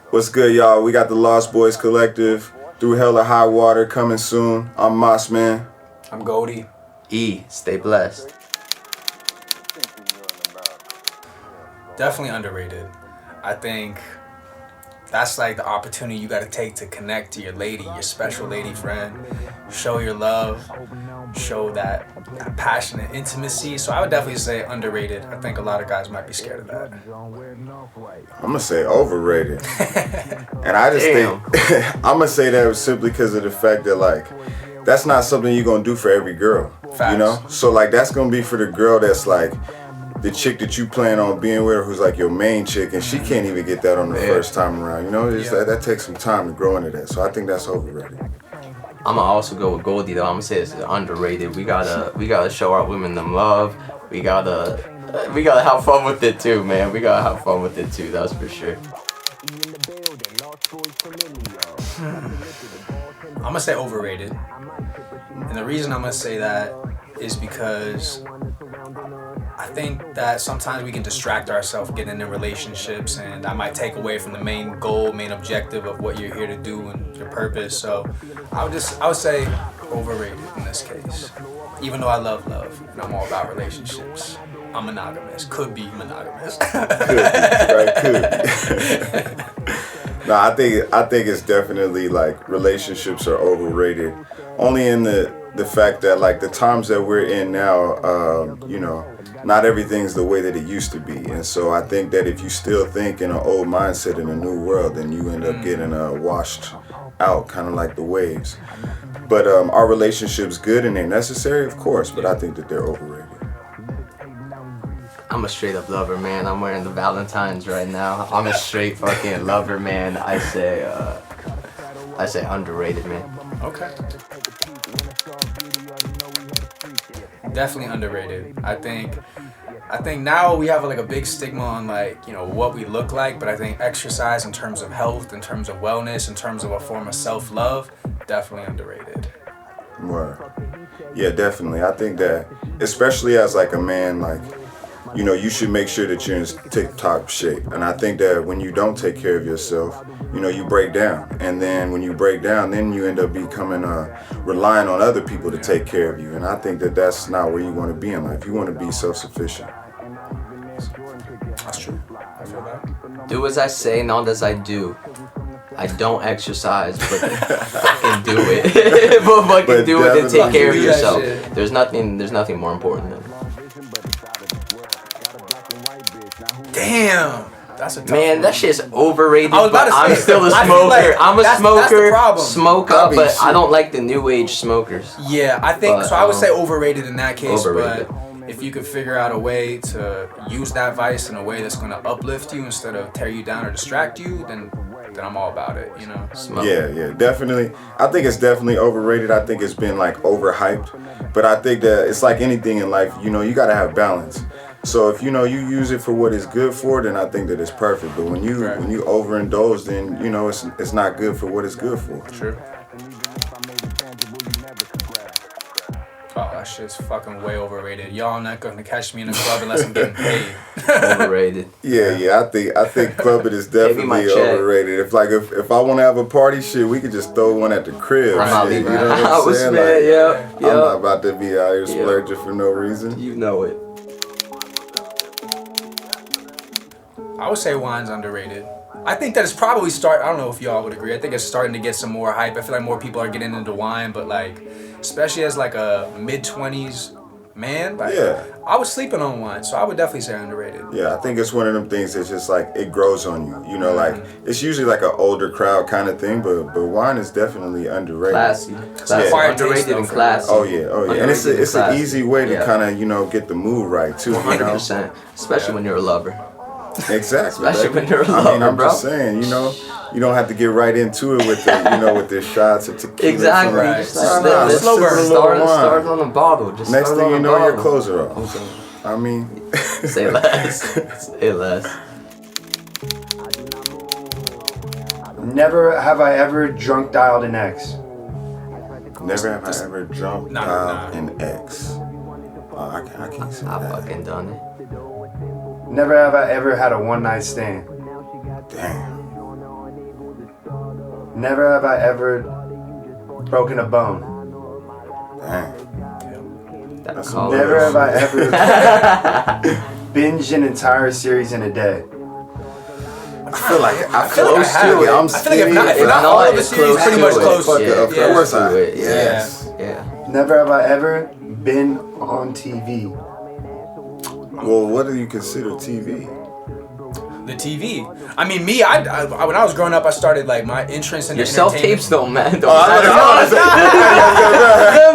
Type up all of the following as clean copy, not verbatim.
What's good, y'all? We got the Lost Boys Collective. Through Hell or High Water coming soon. I'm Moss Man. I'm Goldie. Stay blessed. Definitely underrated. I think that's like the opportunity you got to take to connect to your lady, your special lady friend. Show your love. Show that passionate intimacy. So I would definitely say underrated. I think a lot of guys might be scared of that. I'm going to say overrated. And I just think, I'm going to say that simply because of the fact that, like, that's not something you're going to do for every girl. Facts. You know? So, like, that's going to be for the girl that's, like, the chick that you plan on being with, who's like your main chick, and she can't even get that on the first time around. You know, that takes some time to grow into that. So I think that's overrated. I'm gonna also go with Goldie though. I'm gonna say it's underrated. We gotta show our women them love. We gotta have fun with it too, man. We gotta have fun with it too. That's for sure. I'm gonna say overrated. And the reason I'm gonna say that is because I think that sometimes we can distract ourselves getting into relationships, and that might take away from the main goal, main objective of what you're here to do and your purpose. So I would say overrated in this case. Even though I love and I'm all about relationships. I'm monogamous. Could be monogamous. Could be. No, I think it's definitely like relationships are overrated. Only in the fact that like the times that we're in now, you know, not everything's the way that it used to be. And so I think that if you still think in an old mindset in a new world, then you end up getting washed out, kind of like the waves. But our relationship's good and they're necessary, of course, but I think that they're overrated. I'm a straight up lover, man. I'm wearing the Valentine's right now. I'm a straight fucking lover, man. I say underrated, man. Okay. Definitely underrated. I think now we have like a big stigma on like, you know, what we look like, but I think exercise in terms of health, in terms of wellness, in terms of a form of self-love, definitely underrated. Right. Yeah, definitely. I think that especially as like a man, like, you know, you should make sure that you're in tip-top shape. And I think that when you don't take care of yourself, you know, you break down. And then when you break down, then you end up becoming relying on other people to take care of you. And I think that that's not where you want to be in life. You want to be self-sufficient. That's true. I feel that. Do as I say, not as I do. I don't exercise, but fucking do it. but fucking do it and take care of yourself. There's nothing more important than. Damn, that's a tough man. That shit's overrated. I was about to say, I'm still a smoker. Like I'm a smoker. That's the problem. Smoke up, but I don't like the new age smokers. Yeah, I think so. I would say overrated in that case. Overrated. But if you could figure out a way to use that vice in a way that's going to uplift you instead of tear you down or distract you, then I'm all about it. You know. Smoke. Yeah, definitely. I think it's definitely overrated. I think it's been like overhyped. But I think that it's like anything in life. You know, you got to have balance. So if you know you use it for what it's good for, then I think that it's perfect. But when you overindulge, then you know it's not good for what it's good for. True. Oh, that shit's fucking way overrated. Y'all not gonna catch me in a club unless I'm getting paid. Overrated. Yeah. I think clubbing is definitely overrated. If I want to have a party, shit, we could just throw one at the crib. I'm not shit, leaving you know the what I'm house, saying? man. I'm not about to be out here splurging for no reason. You know it. I would say wine's underrated. I think that it's probably I don't know if y'all would agree. I think it's starting to get some more hype. I feel like more people are getting into wine, but like, especially as like a mid-20s man, like, I was sleeping on wine, so I would definitely say underrated. Yeah, I think it's one of them things that's just like, it grows on you. You know, like, it's usually like an older crowd kind of thing, but wine is definitely underrated. Classy. Yeah. Underrated and classy. Oh yeah. And it's an easy way to kind of, you know, get the mood right too. 100%. Especially when you're a lover. Exactly. Especially when you're a lover, I'm just saying, you know, you don't have to get right into it with the shots of tequila. Exactly. Right. Slow burn. Start on the bottle. Just next thing you know, your clothes are off. I mean, say less. Say less. Never have I ever drunk dialed an ex. Never have I ever drunk dialed an ex. I can't say that. I fucking done it. Never have I ever had a one-night stand. Damn. Never have I ever broken a bone. Dang. That's Never have I ever binged an entire series in a day. I feel like I feel like if not all of the series, pretty much close to it. Of course I would. Yes. Yeah. Never have I ever been on TV. Well, what do you consider TV? The TV. I mean, me. I when I was growing up, I started like my entrance in Your entertainment. self-tapes don't matter. Them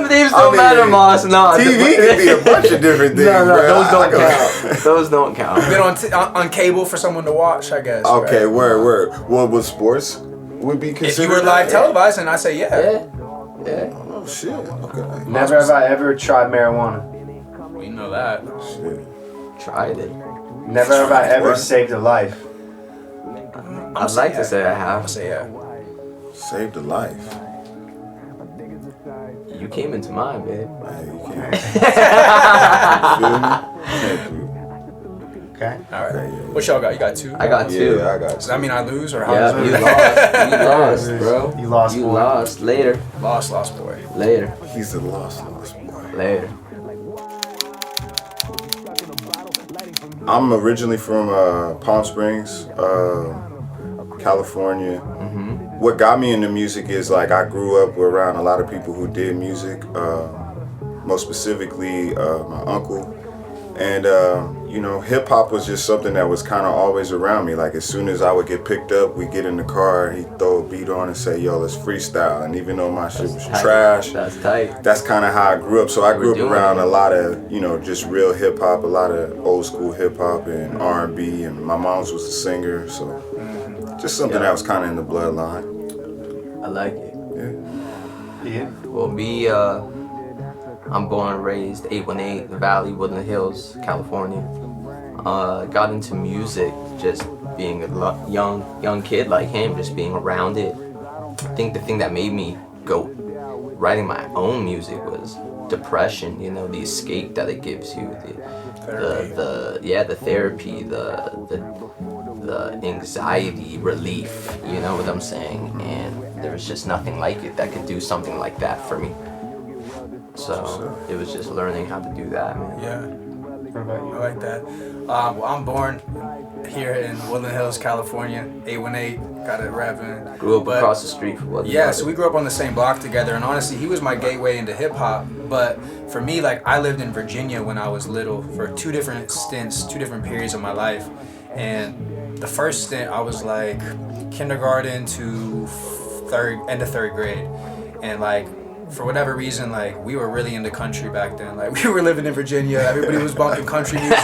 Them tapes don't matter, Moss. No. TV could be a bunch of different things, No, bro. those don't count. Those don't count. Been on cable for someone to watch, I guess. Okay, right? word. Well, with sports would be considered. If you were live televised, and I say yeah. Yeah. Oh shit. Okay. Never have I ever tried marijuana. We know that. Shit. Tried it. Never have I ever What? saved a life. I'd like to say I I'm gonna have. say yeah. Saved a life. You came into mine, babe. Man, you can't. Feel me? Thank you. Okay. All right. Okay, yeah. What y'all got? You got two. I got two. Yeah, I got Does that mean I lose or how? Yeah, does you it- lost. You lost, bro. You lost, You boy. lost. Later. Lost, boy. Later. He's the lost boy. Later. I'm originally from Palm Springs, California. What got me into music is like I grew up around a lot of people who did music, most specifically my uncle. And, you know, hip hop was just something that was kind of always around me. Like as soon as I would get picked up, we'd get in the car, he'd throw a beat on and say, yo, let's freestyle. And even though my shit was Tight. trash, That's tight. that's kind of how I grew up. So I grew up doing around it. a lot of, you know, just real hip hop, a lot of old school hip hop and R&B. And my mom's was a singer, so just something that was kind of in the bloodline. I like it. Yeah. Yeah. Well, me, I'm born and raised 818 Valley, Woodland Hills, California. Got into music just being a young kid like him, just being around it. I think the thing that made me go writing my own music was depression. You know, the escape that it gives you, the therapy, the anxiety relief. You know what I'm saying? And there was just nothing like it that could do something like that for me. So it was just learning how to do that, man. Yeah. I like that. Well, I'm born here in Woodland Hills, California. 818. Got it rapping. Grew up But- across the street from what? Yeah, so we grew up on the same block together, and honestly, he was my gateway into hip hop. But for me, like, I lived in Virginia when I was little for 2 different stints, 2 different periods of my life. And the first stint, I was like kindergarten to end of third grade, and like for whatever reason, like we were really into country back then. Like we were living in Virginia, everybody was bumping country music,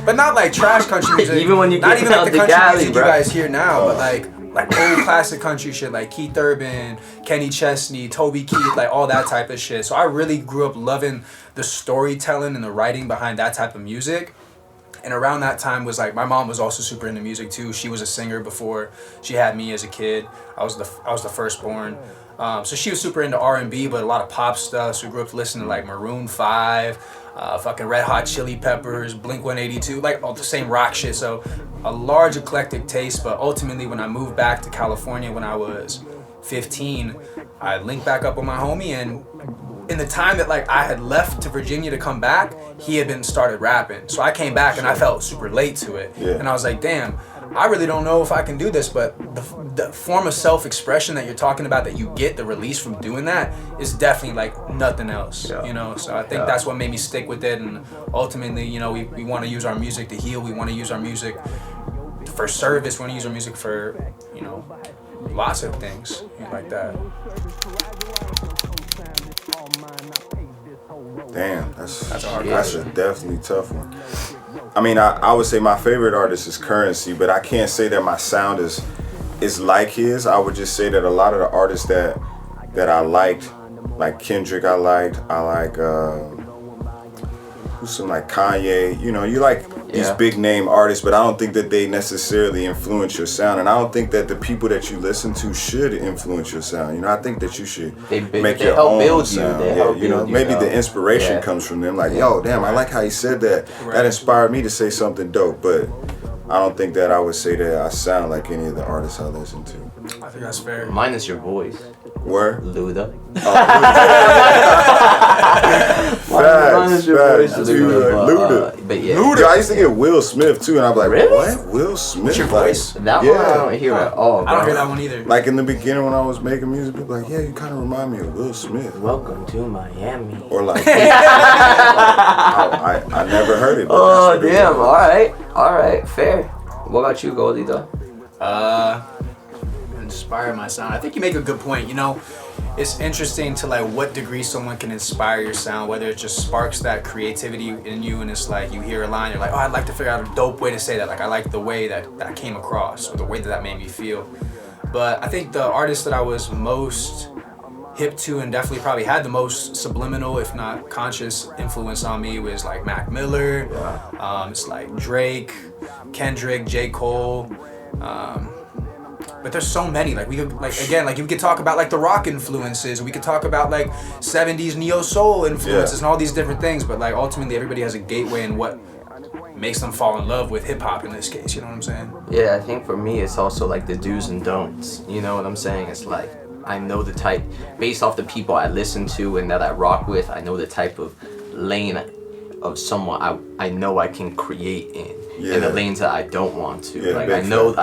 but not like trash country music. Even when you not get even out like the to country Cali, music bro. you guys hear now, but like old classic country shit like Keith Urban, Kenny Chesney, Toby Keith, like all that type of shit. So I really grew up loving the storytelling and the writing behind that type of music. And around that time was like my mom was also super into music too. She was a singer before she had me as a kid. I was the firstborn. So she was super into R&B, but a lot of pop stuff. So we grew up listening to like Maroon 5, fucking Red Hot Chili Peppers, Blink 182, like all the same rock shit. So a large eclectic taste. But ultimately, when I moved back to California when I was 15, I linked back up with my homie, and in the time that like I had left to Virginia to come back, he had been started rapping. So I came back and I felt super late to it. Yeah. And I was like, damn, I really don't know if I can do this, but the form of self-expression that you're talking about, that you get, the release from doing that, is definitely like nothing else, you know? So I think that's what made me stick with it. And ultimately, you know, we want to use our music to heal. We want to use our music for service. We want to use our music for, you know, lots of things like that. Damn, that's a hard that's a definitely tough one. I mean, I would say my favorite artist is Currency, but I can't say that my sound is like his. I would just say that a lot of the artists that I liked, like Kendrick, I like who's some like Kanye. You know, you like these big name artists, but I don't think that they necessarily influence your sound, and I don't think that the people that you listen to should influence your sound. You know, I think that you should make your help own build you. sound. They Yeah, help you know, build you, maybe bro. the inspiration Yeah. comes from them. Like, yo, damn, I like how he said that. That inspired me to say something dope. But I don't think that I would say that I sound like any of the artists I listen to. I think that's fair. Minus your voice. Where? Luda. Facts, Luda. But yeah. Luda. I used to get Will Smith too, and I'm like, Really? what? Will Smith? What's your voice? That one I don't hear at all, bro. I don't hear that one either. Like in the beginning when I was making music, people were like, yeah, you kind of remind me of Will Smith. Welcome to Miami. Or like, I never heard it. But Oh, that's what it damn. was. All right. Fair. What about you, Goldie, though? Inspire my sound. I think you make a good point. You know, it's interesting to like what degree someone can inspire your sound, whether it just sparks that creativity in you and it's like you hear a line, you're like, oh, I'd like to figure out a dope way to say that. Like I like the way that came across or the way that made me feel. But I think the artist that I was most hip to and definitely probably had the most subliminal, if not conscious, influence on me was like Mac Miller. It's like Drake, Kendrick, J. Cole. But there's so many. Like we could, like again, like you could talk about like the rock influences. We could talk about like 70s neo soul influences and all these different things. But like ultimately, everybody has a gateway in what makes them fall in love with hip hop in this case. You know what I'm saying? Yeah, I think for me, it's also like the do's and don'ts. You know what I'm saying? It's like I know the type, based off the people I listen to and that I rock with. I know the type of lane of someone I know I can create in. And the lanes that I don't want to. Like I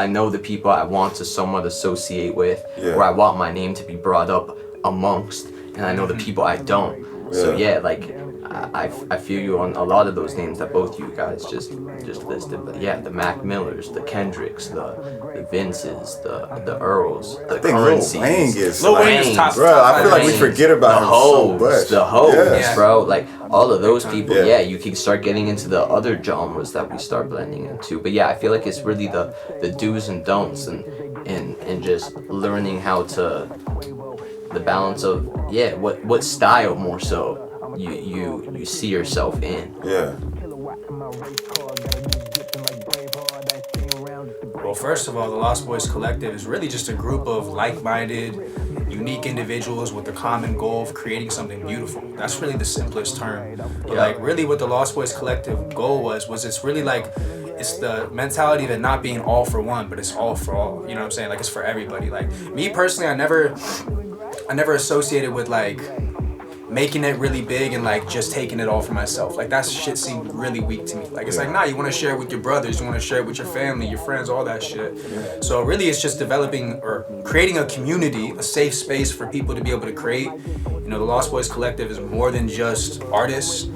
know the people I want to somewhat associate with, or I want my name to be brought up amongst, and I know the people I don't. So yeah, like I feel you on a lot of those names that both you guys just listed. But yeah, the Mac Millers, the Kendricks, the Vinces, the Earls, the Currencies. Lil Wayne is top. Bro, I feel like we forget about him so much. The Hoes, bro. Like all of those people, you can start getting into the other genres that we start blending into. But yeah, I feel like it's really the do's and don'ts and just learning how to the balance of what style more so you see yourself in. Yeah. Well, first of all, the Lost Boys Collective is really just a group of like-minded, unique individuals with the common goal of creating something beautiful. That's really the simplest term. But like really what the Lost Boys Collective goal was it's really like, it's the mentality of it not being all for one, but it's all for all. You know what I'm saying? Like it's for everybody. Like me personally, I never associated with like making it really big and like just taking it all for myself. Like that shit seemed really weak to me. Like it's like, nah, you want to share it with your brothers, you want to share it with your family, your friends, all that shit. So really it's just developing or creating a community, a safe space for people to be able to create. You know, the Lost Boys Collective is more than just artists.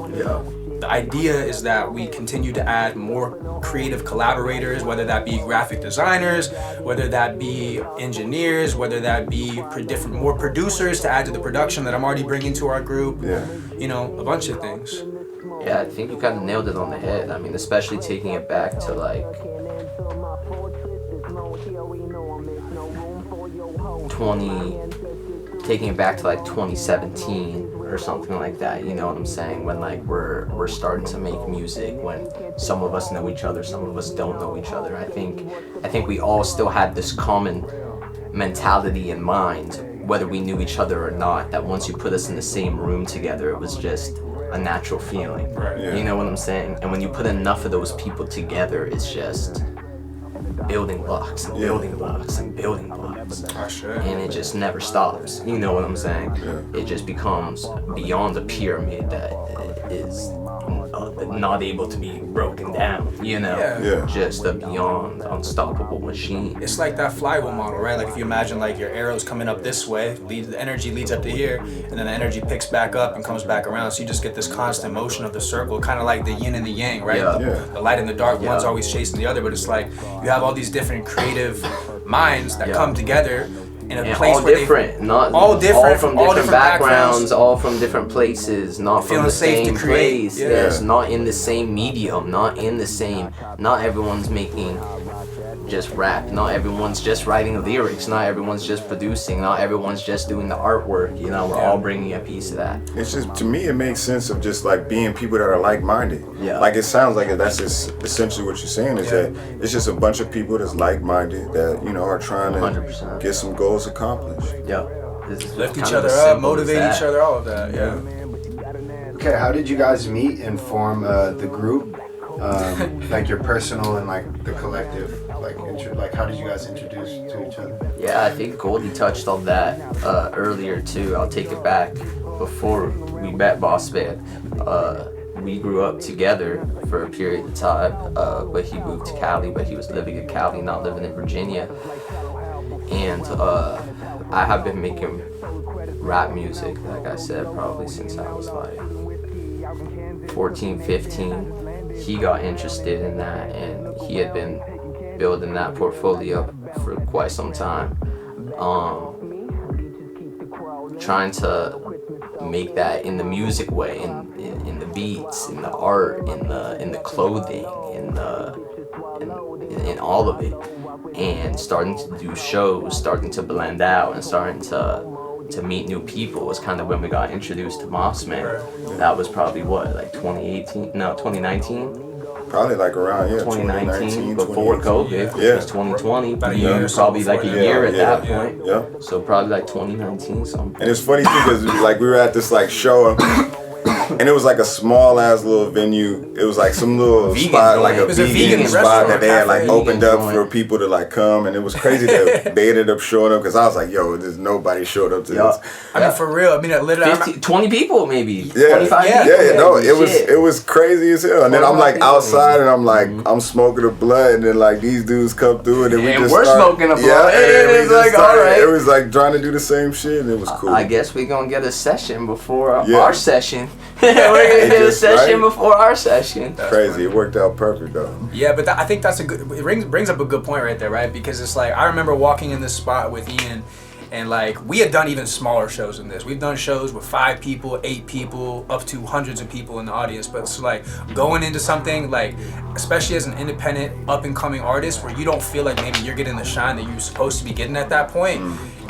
The idea is that we continue to add more creative collaborators, whether that be graphic designers, whether that be engineers, whether that be more producers to add to the production that I'm already bringing to our group. You know, a bunch of things. Yeah, I think you kind of nailed it on the head. I mean, especially taking it back to like 2017 or something like that, you know what I'm saying? When like we're starting to make music, when some of us know each other, some of us don't know each other. I think we all still had this common mentality in mind, whether we knew each other or not, that once you put us in the same room together, it was just a natural feeling. You know what I'm saying? And when you put enough of those people together, it's just building blocks and building blocks and building blocks. And it just never stops. You know what I'm saying? It just becomes beyond a pyramid that is not able to be broken down, you know? Just a beyond unstoppable machine. It's like that flywheel model, right? Like if you imagine like your arrows coming up this way, the energy leads up to here, and then the energy picks back up and comes back around. So you just get this constant motion of the circle, kind of like the yin and the yang, right? The light and the dark, one's always chasing the other, but it's like you have all these different creative minds that come together in a place all where different, all from different backgrounds, all from different places, not from the same place. Yes, not in the same medium, not everyone's making just rap, not everyone's just writing lyrics, not everyone's just producing, not everyone's just doing the artwork, you know, we're all bringing a piece of that. It's just, to me, it makes sense of just like being people that are like-minded. Like it sounds like that's just essentially what you're saying is that it's just a bunch of people that's like-minded that, you know, are trying to 100%. get some goals accomplished. Lift each other up, motivate each other, all of that. Okay, how did you guys meet and form the group? like your personal and like the collective, like how did you guys introduce to each other? Yeah, I think Goldie touched on that earlier too. I'll take it back. Before we met Boss Man, we grew up together for a period of time, but he moved to Cali, but he was living in Cali, not living in Virginia. And I have been making rap music, like I said, probably since I was like 14, 15. He got interested in that, and he had been building that portfolio for quite some time. Trying to make that in the music way, in the beats, in the art, in the clothing, in all of it, and starting to do shows, starting to blend out, and starting to meet new people was kind of when we got introduced to Mossman. That was probably what, like 2019? Probably like around 2019, before COVID. It was 2020. Probably like a Yeah, year at yeah, that point. Yeah. So probably like 2019 something. And it's funny too because like we were at this like show, and it was like a small ass little venue. It was like some little Vegan spot, joint. like a It was a vegan vegan spot restaurant, that they had like cafe. opened Vegan up joint. for people to like come, and it was crazy that they ended up showing up because I was like, yo, there's nobody showed up to this. I mean, for real. I mean, literally. 20 people maybe. Yeah, 25 yeah, people. Yeah, no, maybe. it was Shit. crazy as hell. And then I'm like 25 people, outside maybe. and I'm like I'm smoking the blunt, and then like these dudes come through and then we And just we're start, smoking the blunt. Yeah, and then we It's just like, started- alright. It was like trying to do the same shit, and it was cool. I guess we're gonna get a session before Yeah. our session. We're gonna get a just- session right? before our session. Crazy. It worked out perfect though. Yeah, but I think that's a good. It brings up a good point right there, right? Because it's like I remember walking in this spot with Ian, and like we had done even smaller shows than this. We've done shows with 5 people, 8 people, up to hundreds of people in the audience. But it's like going into something like, especially as an independent, up and coming artist, where you don't feel like maybe you're getting the shine that you're supposed to be getting at that point.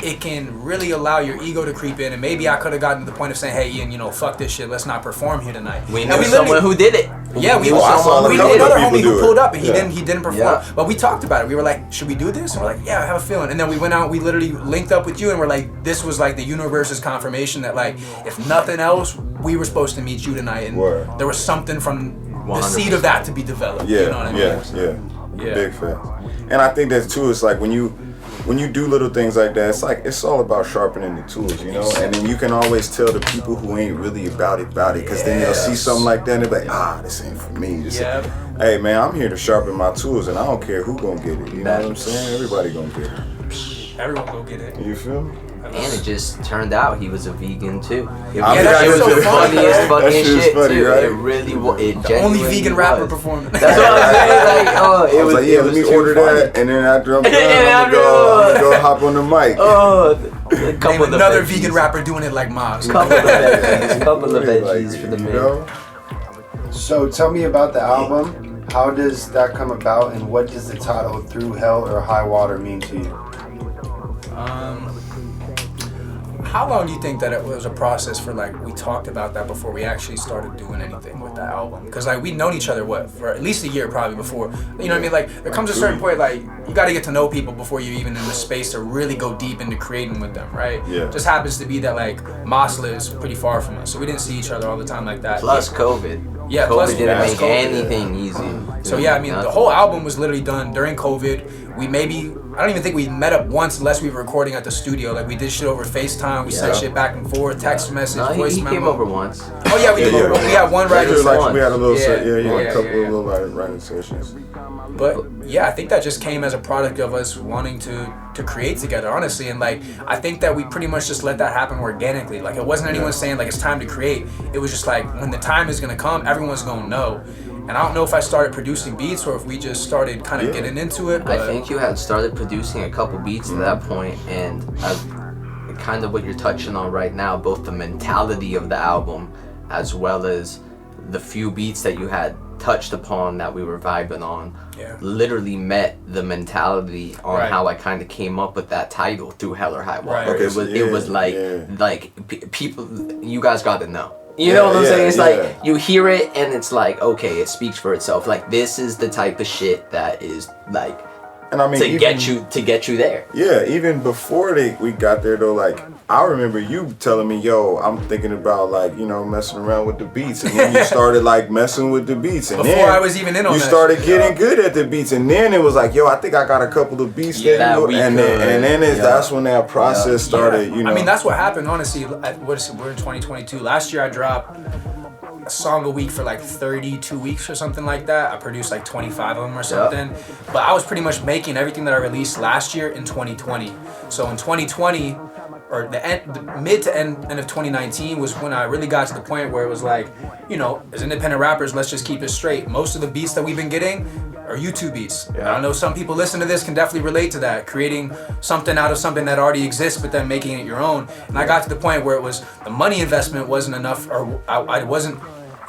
It can really allow your ego to creep in, and maybe I could have gotten to the point of saying, "Hey, Ian, fuck this shit. Let's not perform here tonight." We And knew literally- someone who did it. Yeah, we knew I saw someone a we who knew couple did of another it. people homie do who it. pulled up, and Yeah. he didn't perform. Yeah. But we talked about it. We were like, should we do this? And we're like, yeah, I have a feeling. And then we went out. We literally linked up with you, and we're like, this was like the universe's confirmation that like, if nothing else, we were supposed to meet you tonight, and Word. there was something from the 100%. seed of that to be developed. Yeah, You know what I mean? yeah. Yeah. Big facts. And I think that too. It's like when you do little things like that, it's all about sharpening the tools, you know. And then you can always tell the people who ain't really about it, because then they'll see something like that and they're like, this ain't for me. Just Yeah. hey man, I'm here to sharpen my tools, and I don't care who gonna get it. You know what I'm saying? Everybody gonna get it. Everyone go get it. You feel me? And it just turned out he was a vegan too. It I was, mean, that it shit's was so the funny. funniest That fucking shit's shit funny, too. right? It really was. It The only genuinely vegan rapper was. performing. That's what I'm saying. Like, oh, it I was like, yeah, it let me too order funny. that, and then after I'm done, Yeah, I'm gonna go hop on the mic. Oh, a Name couple of another veggies. vegan rapper doing it like Maz. Couple of veggies. Couple of Like, veggies for the you man. know? So tell me about the album. How does that come about, and what does the title "Through Hell or High Water" mean to you? How long do you think that it was a process for like we talked about that before we actually started doing anything with that album? Because like we'd known each other for at least a year probably before. You know what I mean? Like there comes a certain point like you got to get to know people before you're even in the space to really go deep into creating with them, right? Yeah. Just happens to be that like Moss lives pretty far from us, so we didn't see each other all the time like that. Plus COVID. Yeah, COVID plus didn't plus make COVID. anything easy. So yeah, I mean the whole album was literally done during COVID. I don't even think we met up once unless we were recording at the studio. Like we did shit over FaceTime. We sent Yeah. shit back and forth, text message, No, voice he memo. came over once. Oh yeah, we did. Yeah. We had one Yeah, writing it was like session. we had a little, Yeah, a couple yeah. of little writing sessions. But yeah, I think that just came as a product of us wanting to create together, honestly. And like, I think that we pretty much just let that happen organically. Like, it wasn't anyone saying like it's time to create. It was just like when the time is gonna come, everyone's gonna know. And I don't know if I started producing beats or if we just started kind of getting into it. But I think you had started producing a couple beats at that point, and kind of what you're touching on right now, both the mentality of the album as well as the few beats that you had touched upon that we were vibing on, literally met the mentality on how I kind of came up with that title, Through Hell or High Water. Right. It was like people, you guys got to know. You know what I'm saying? It's like you hear it and it's like, okay, it speaks for itself. Like this is the type of shit that is like And I mean, to get you there. Yeah, even before we got there though, like I remember you telling me, "Yo, I'm thinking about like messing around with the beats," and then you started like messing with the beats, and before then I was even in on you that started shit, getting good at the beats, and then it was like, "Yo, I think I got a couple of beats that's when that process started. I mean, that's what happened. Honestly, we're in 2022. Last year, I dropped a song a week for like 32 weeks or something like that. I produced like 25 of them or something. But I was pretty much making everything that I released last year in 2020. So in 2020, or the mid to end of 2019 was when I really got to the point where it was like, as independent rappers, let's just keep it straight. Most of the beats that we've been getting are YouTube beats. Yeah. I know some people listen to this can definitely relate to that, creating something out of something that already exists, but then making it your own. And I got to the point where it was the money investment wasn't enough, or I wasn't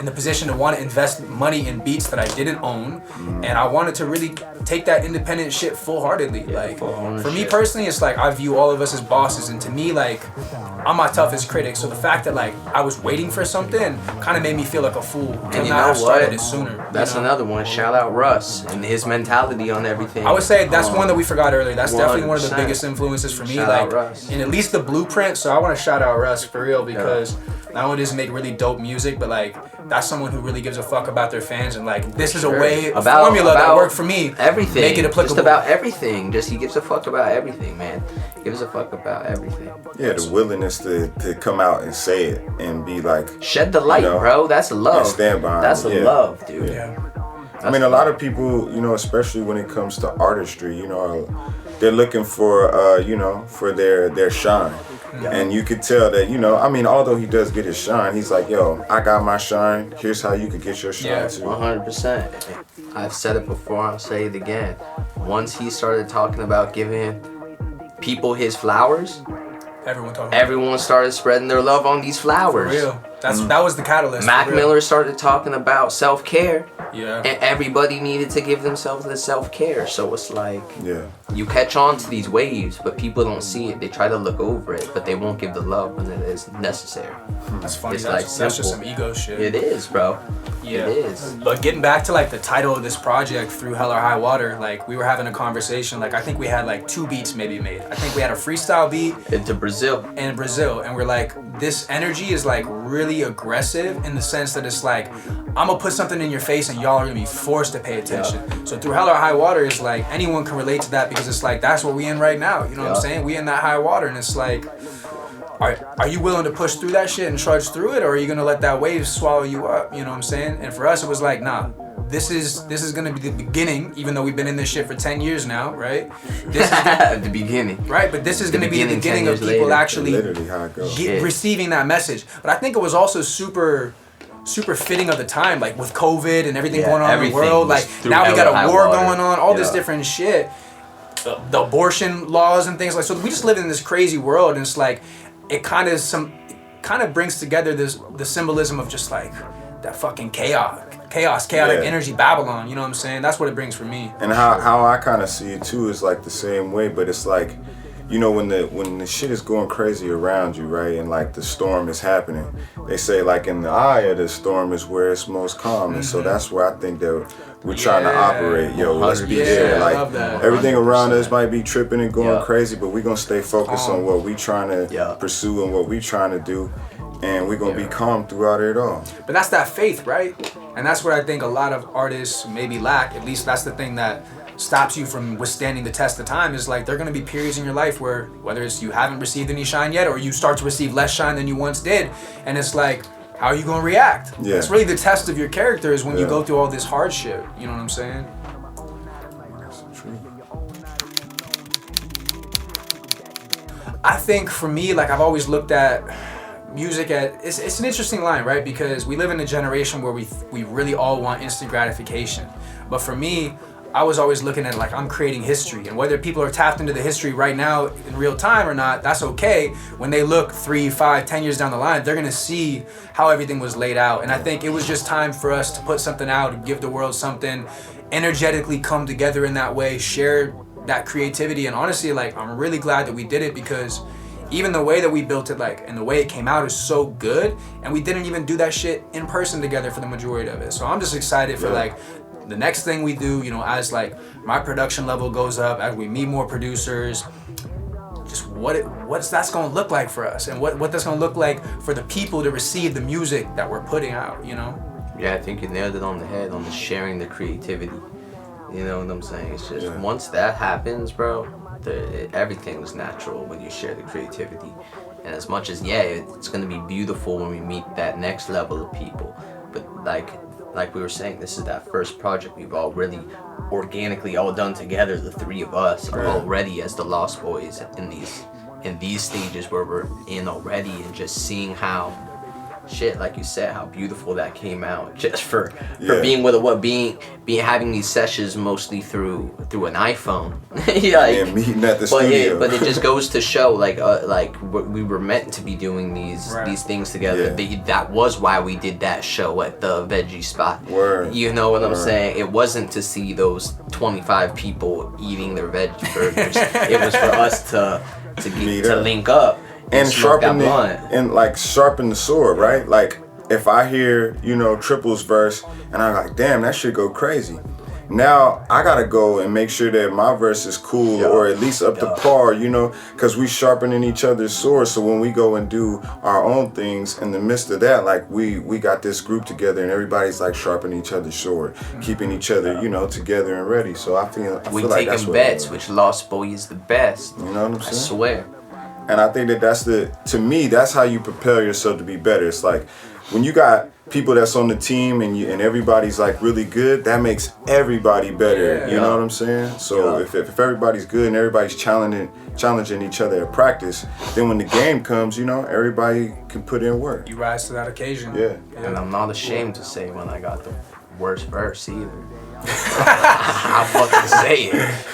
in the position to want to invest money in beats that I didn't own, and I wanted to really take that independent shit full-heartedly. Like, for me personally, it's like I view all of us as bosses, and to me, like, I'm my toughest critic. So the fact that like I was waiting for something kind of made me feel like a fool. And you know what? It sooner. That's another one. Shout out Russ and his mentality on everything. I would say that's one that we forgot earlier. That's definitely one of the biggest influences for me. Shout out Russ. And at least the blueprint. So I want to shout out Russ for real, because not only does he make really dope music, but like that's someone who really gives a fuck about their fans, and like this is a formula that worked for me. Everything. Make it applicable. Just about everything. He gives a fuck about everything, man. Gives a fuck about everything. Yeah, the willingness to come out and say it and be like, shed the light, bro. That's love. And stand behind That's love, dude. Yeah. I mean, a lot of people, especially when it comes to artistry, they're looking for, for their shine. Yeah. And you could tell that, I mean, although he does get his shine, he's like, yo, I got my shine. Here's how you could get your shine too. 100%. I've said it before, I'll say it again. Once he started talking about giving people his flowers, everyone started spreading their love on these flowers. For real. That was the catalyst. Mac Miller started talking about self-care. Yeah. And everybody needed to give themselves the self-care. So it's like, you catch on to these waves, but people don't see it. They try to look over it, but they won't give the love when it is necessary. That's funny. It's that's just some ego shit. It is, bro. Yeah. It is. But getting back to like the title of this project, Through Hell or High Water, like we were having a conversation. Like I think we had like 2 beats maybe made. I think we had a freestyle beat into Brazil. And we're like, this energy is like really aggressive in the sense that it's like, I'm gonna put something in your face and y'all are gonna be forced to pay attention. Yeah. So Through Hell or High Water is like, anyone can relate to that, because it's like, that's what we in right now. You know what I'm saying? We in that high water, and it's like, are you willing to push through that shit and trudge through it, or are you gonna let that wave swallow you up? You know what I'm saying? And for us, it was like, nah, this is gonna be the beginning, even though we've been in this shit for 10 years now, right? This is the beginning. Right, but this is gonna be the beginning of people actually receiving that message. But I think it was also super fitting of the time, like with COVID and everything going on in the world. Like now we got a war going on, all this different shit. The abortion laws and things like, so we just live in this crazy world, and it's like it kind of brings together the symbolism of just like that fucking chaotic energy, Babylon. You know what I'm saying? That's what it brings for me. And how I kind of see it too is like the same way, but it's like, when the shit is going crazy around you, right, and like the storm is happening, they say like in the eye of the storm is where it's most calm, and so that's where I think that we're trying to operate. Yo, let's be there. Like everything around us might be tripping and going crazy, but we're gonna stay focused on what we trying to pursue and what we trying to do, and we're gonna be calm throughout it all. But that's that faith, right? And that's what I think a lot of artists maybe lack. At least that's the thing that stops you from withstanding the test of time, is like there are going to be periods in your life where whether it's you haven't received any shine yet, or you start to receive less shine than you once did, and it's like, how are you going to react? It's really the test of your character is when you go through all this hardship. You know what I'm saying? That's true. I think for me, like I've always looked at music it's an interesting line, right? Because we live in a generation where we really all want instant gratification. But for me, I was always looking at like I'm creating history, and whether people are tapped into the history right now in real time or not, that's okay. When they look 3, 5, 10 years down the line, they're gonna see how everything was laid out. And I think it was just time for us to put something out, give the world something, energetically come together in that way, share that creativity. And honestly, like I'm really glad that we did it, because even the way that we built it, like, and the way it came out is so good, and we didn't even do that shit in person together for the majority of it. So I'm just excited for like the next thing we do, as like my production level goes up, as we meet more producers, just what's that's going to look like for us, and what that's going to look like for the people to receive the music that we're putting out, Yeah, I think you nailed it on the head on the sharing the creativity. You know what I'm saying? It's just once that happens, bro, everything's natural when you share the creativity. And as much as it's gonna be beautiful when we meet that next level of people, but like we were saying, this is that first project we've all really organically all done together. The three of us are already as the Lost Boys in these stages where we're in already, and just seeing how like you said, how beautiful that came out just for being with having these sessions mostly through an iPhone. And meeting at the studio. But it just goes to show like we were meant to be doing these things together. That was why we did that show at the veggie spot. Word. You know what I'm saying? It wasn't to see those 25 people eating their veg burgers. It was for us to link up. And sharpen the sword, right? Like if I hear, Triple's verse and I'm like, damn, that shit go crazy. Now I gotta go and make sure that my verse is cool or at least up to par, because we sharpening each other's swords. So when we go and do our own things in the midst of that, like we got this group together and everybody's like sharpening each other's sword, keeping each other, together and ready. So I feel like that's taking bets, which Lost Boy is the best. You know what I'm saying? I swear. And I think to me, that's how you propel yourself to be better. It's like when you got people that's on the team and everybody's like really good, that makes everybody better. You know what I'm saying? So if everybody's good and everybody's challenging each other at practice, then when the game comes, everybody can put in work. You rise to that occasion. Yeah. And I'm not ashamed to say when I got the worst verse either. I'll fucking say it.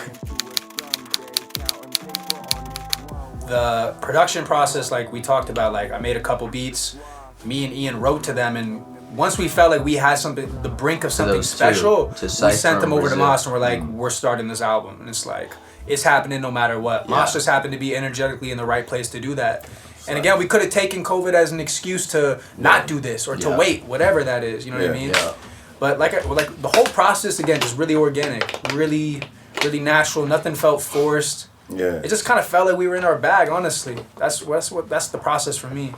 The production process, like we talked about, like I made a couple beats, me and Ian wrote to them, and once we felt like we had the brink of something special, we sent them over to Moss and we're like, we're starting this album. And it's like, it's happening no matter what. Moss just happened to be energetically in the right place to do that. And again, we could have taken COVID as an excuse to not do this or to wait, whatever that is, you know what I mean? Yeah. But like the whole process, again, just really organic, really, really natural. Nothing felt forced. Yeah. It just kind of felt like we were in our bag, honestly. That's the process for me.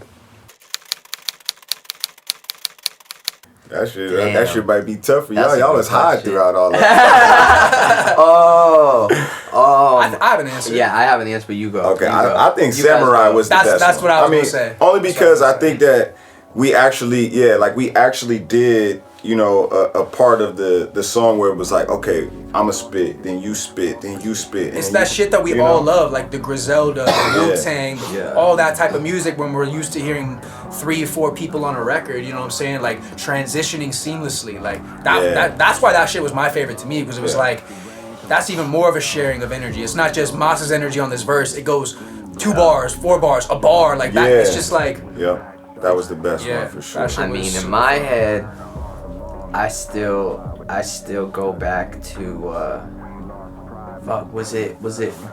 That shit might be tough for y'all. Y'all was high throughout all that. I have an answer. Yeah, I have an answer, but you go. Okay, I think Samurai was the best. That's what I was gonna say. Only because I think that we actually did, a part of the song where it was like, okay, I'ma spit, then you spit, then you spit. It's that shit that we all love, like the Griselda, the Wu-Tang, all that type of music when we're used to hearing 3 or 4 people on a record, you know what I'm saying? Like transitioning seamlessly. Like that's why that shit was my favorite to me, because it was like, that's even more of a sharing of energy. It's not just Moss's energy on this verse, it goes 2 bars, 4 bars, a bar, like that. It's just like... Yeah, that was the best one for sure. I mean, in my head, I still go back to was it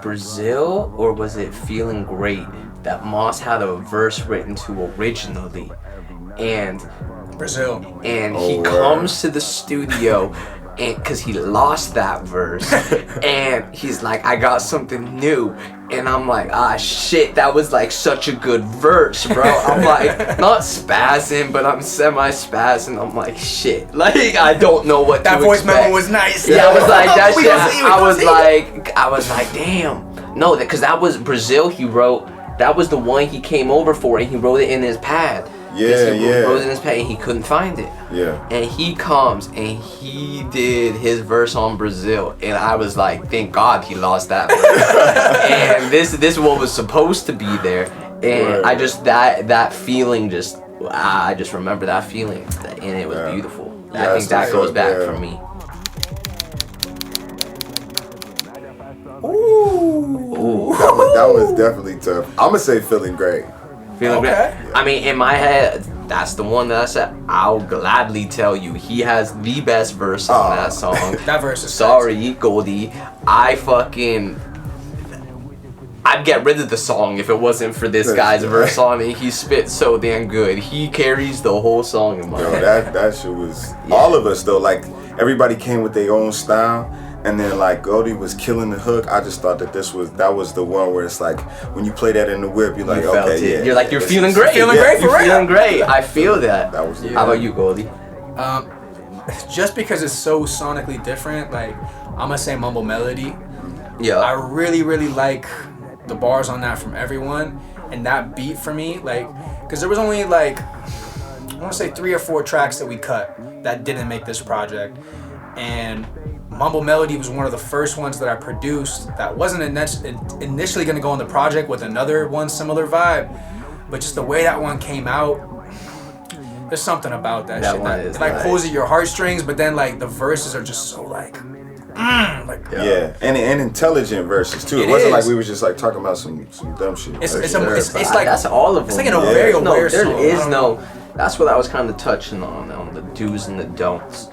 Brazil or was it Feeling Great that Moss had a verse written to originally, and Brazil, and he comes to the studio and because he lost that verse and he's like, I got something new, and I'm like, shit, that was like such a good verse, bro. I'm like, not spazzing, but I'm semi-spazzing. I'm like, shit, like I don't know what that to voice expect. memo was nice. Yeah, I was like, that shit. I was like, damn, no, because that was Brazil. He wrote, that was the one he came over for, and he wrote it in his pad. He wrote it in his pad and he couldn't find it. Yeah. And he comes and he did his verse on Brazil, and I was like, thank God he lost that verse. And this is what was supposed to be there, and I just that feeling just I just remember that feeling, and it was beautiful. I think that goes back for me. Ooh. That was definitely tough. I'm gonna say Feeling Great. Feeling great. I mean, in my head, that's the one that I said, I'll gladly tell you, he has the best verse on that song. That verse is sorry, Goldie. I'd get rid of the song if it wasn't for this guy's verse on it. He spit so damn good. He carries the whole song in my head. That shit was all of us though. Like everybody came with their own style. And then like Goldie was killing the hook. I just thought that that was the one where it's like when you play that in the whip, you're like, You felt okay, it. yeah. You're like, you're feeling great. Feeling great for You're real. feeling great. I feel that. That was How about you, Goldie? Just because it's so sonically different, like I'm gonna say Mumble Melody. Yeah. I really, really like the bars on that from everyone, and that beat for me, like, because there was only like, I want to say 3 or 4 tracks that we cut that didn't make this project, and Mumble Melody was one of the first ones that I produced that wasn't initially going to go on the project with another one similar vibe, but just the way that one came out, there's something about that shit that is like nice. pulls at your heartstrings, but then like the verses are just so like, Yeah, and intelligent verses too. It It wasn't like is. we were just like talking about some dumb shit. It's Like, like That's all of them. It's like an very no, aware there song. is I don't no. That's what I was kind of touching on the do's and the don'ts.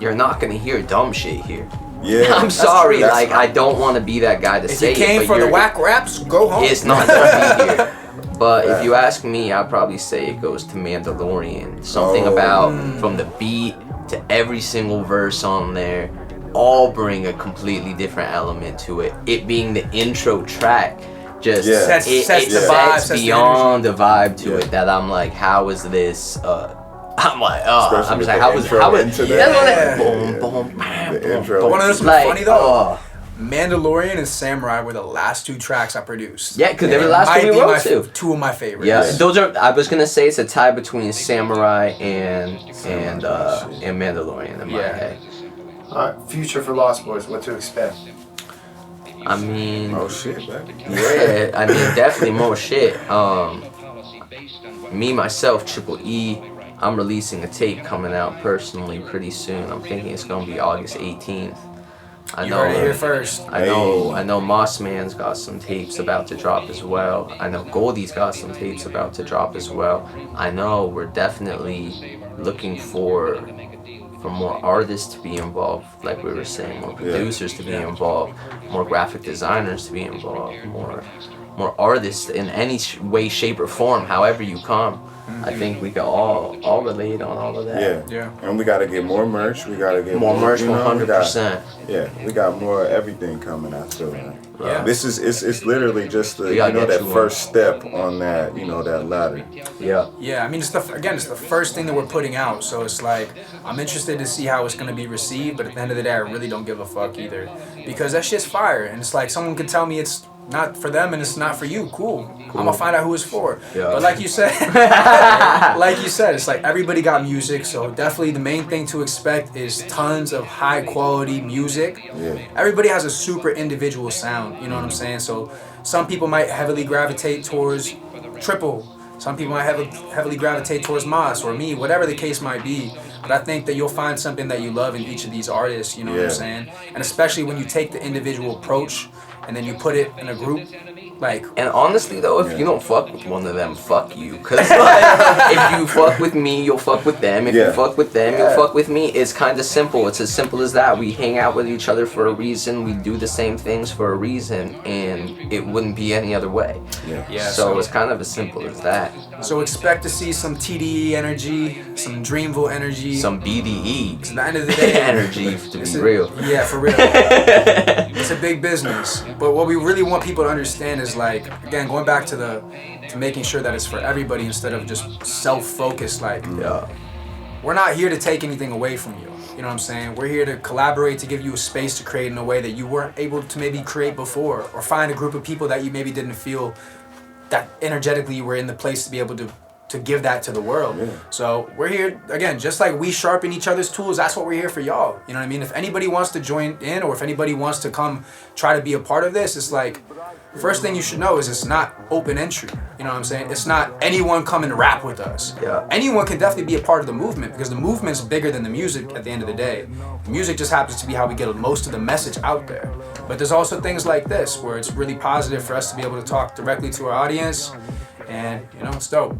You're not gonna hear dumb shit here. Yeah, I'm sorry, true. like I don't want to be that guy to If say you came it, for but the you're- whack raps, go home. It's not gonna be here. But if you ask me, I'd probably say it goes to Mandalorian. Something about from the beat to every single verse on there, all bring a completely different element to it. It being the intro track, just Yeah. Sets it the sets vibe, sets the beyond the vibe to Yeah. it. That I'm like, how is this? I'm like, Especially I'm with just like, the how was intro it? into That's what that. boom, The intro. But one of those like, funny though. oh. Mandalorian and Samurai were the last 2 tracks I produced. Yeah, 'cause they were the last Might two we be wrote my to. 2 of my favorites. Yeah, Yes. those are. I was gonna say it's a tie between Samurai and Mandalorian in my Yeah. head. All right, future for Lost Boys. What to expect? I mean, Oh shit, man. yeah, I mean definitely more shit. Me myself, Triple E, I'm releasing a tape coming out personally pretty soon. I'm thinking it's gonna be August 18th. I You know. heard it here first. I know Mossman's got some tapes about to drop as well. I know Goldie's got some tapes about to drop as well. I know we're definitely looking for more artists to be involved, like we were saying, more producers to be involved, more graphic designers to be involved, more artists in any way, shape, or form, however you come. I think we can all relate on all of that. Yeah. Yeah. And we gotta get more merch. We gotta get More merch, you know, 100%. Yeah, we got more everything coming. I feel like. Yeah. This is it's literally just the We gotta get that you first step on that that ladder. Yeah. Yeah, I mean, it's the first thing that we're putting out, so it's like I'm interested to see how it's gonna be received, but at the end of the day, I really don't give a fuck either, because that shit's fire, and it's like someone could tell me it's not for them and it's not for you. Cool. I'm gonna find out who it's for. Yeah. But like you said, it's like everybody got music, so definitely the main thing to expect is tons of high quality music. Yeah. Everybody has a super individual sound, you know what I'm saying? So some people might heavily gravitate towards Triple. Some people might heavily gravitate towards Moss or me, whatever the case might be. But I think that you'll find something that you love in each of these artists, you know what I'm saying? And especially when you take the individual approach and then you put it in a group, like, And honestly though, if you don't fuck with one of them, fuck you. Cause like, if you fuck with me, you'll fuck with them. If you fuck with them, you'll fuck with me. It's kind of simple. It's as simple as that. We hang out with each other for a reason. We do the same things for a reason, and it wouldn't be any other way. yeah. So it's kind of as simple as that. So expect to see some TDE energy, some Dreamville energy. Some BDE At the end of the day, energy to it's be a- real. Yeah, for real. It's a big business. But what we really want people to understand is, like, again, going back to making sure that it's for everybody instead of just self-focused. Like, Yeah. we're not here to take anything away from you. You know what I'm saying? We're here to collaborate, to give you a space to create in a way that you weren't able to maybe create before, or find a group of people that you maybe didn't feel that energetically you were in the place to be able to give that to the world. So we're here, again, just like we sharpen each other's tools, that's what we're here for y'all. You know what I mean? If anybody wants to join in, or if anybody wants to come try to be a part of this, it's like, first thing you should know is it's not open entry. You know what I'm saying? It's not anyone come and rap with us. Yeah. Anyone can definitely be a part of the movement, because the movement's bigger than the music at the end of the day. The music just happens to be how we get most of the message out there. But there's also things like this where it's really positive for us to be able to talk directly to our audience, and it's dope.